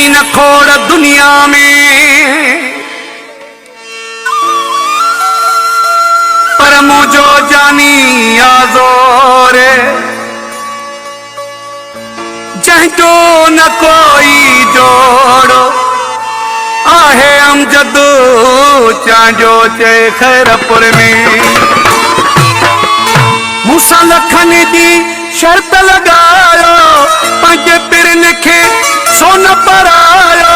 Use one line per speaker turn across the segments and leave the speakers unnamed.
कहीं न खोड़ दुनिया में, पर मुझो जानी आज़ोरे जंहिंजो न कोई जोड़ो आहे अमजद चांजो चे खैरपुर में। मूसा लखन जी शर्त लगायो पंहिंजे पिरन खे सोन परायो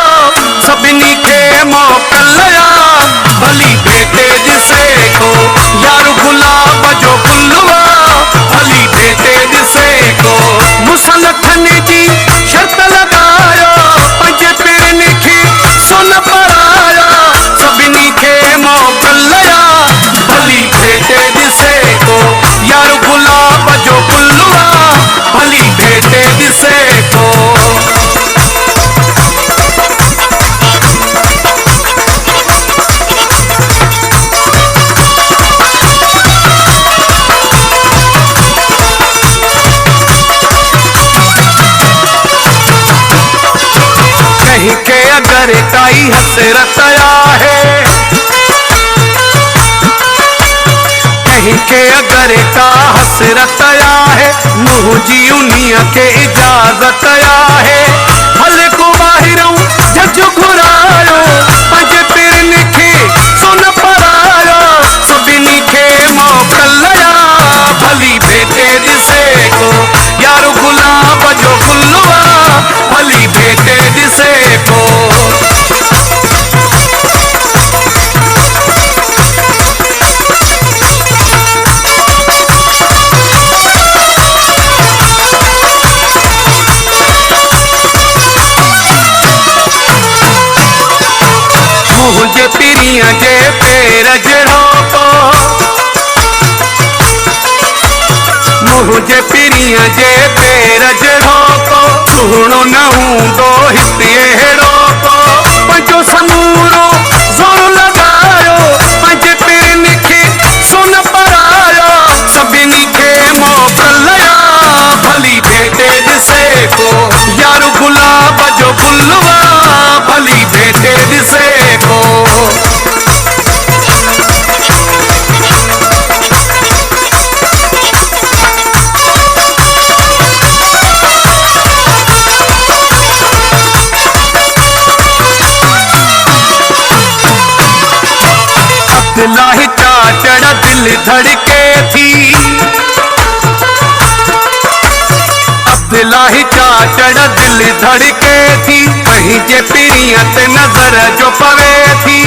सभिनी खे मोकलिया भली बेटे ॾिसे को यार गुलाब जो गुलवा भली बेटे ॾिसे को। मूसा लखन जी शर्त लगायो पंहिंजे पिरन खे सोन परायो सभिनी खे मोकलिया भली बेटे ॾिसे को यार गुलाब जो गुलवा भली बेटे ॾिसे को। कहीं के अगर काई हसरत आहे कहीं के अगर का हसरत आहे मुझी उन्हीं के इजाजत आहे भले को बाहिरों जज घुरायो पंहिंजे पिरन खे सोन परायो सभिनी खे मोकलिया भली बेटे ॾिसे को यार गुलाब जो गुलवा भली बेटे ॾिसे को। मुझे पिरिया जे पैर जड़ो को मुझे पिरिया जे पैर जड़ो को सुणो न हूंदो हिते हेड़ो को पंहिंजो समूरो ज़ोर लगायो पंहिंजे पिरन खे सोन परायो सभिनी खे मोकलिया भली बेटे ॾिसे को यार गुलाब जो गुलवा भली बेटे ॾिसे को। अब्दुल्लाह चाचड़ दिल धड़के थी अब्दुल्लाह चाचड़ दिल धड़के थी पंहिंजे पिरिया ते नज़र जो पवे थी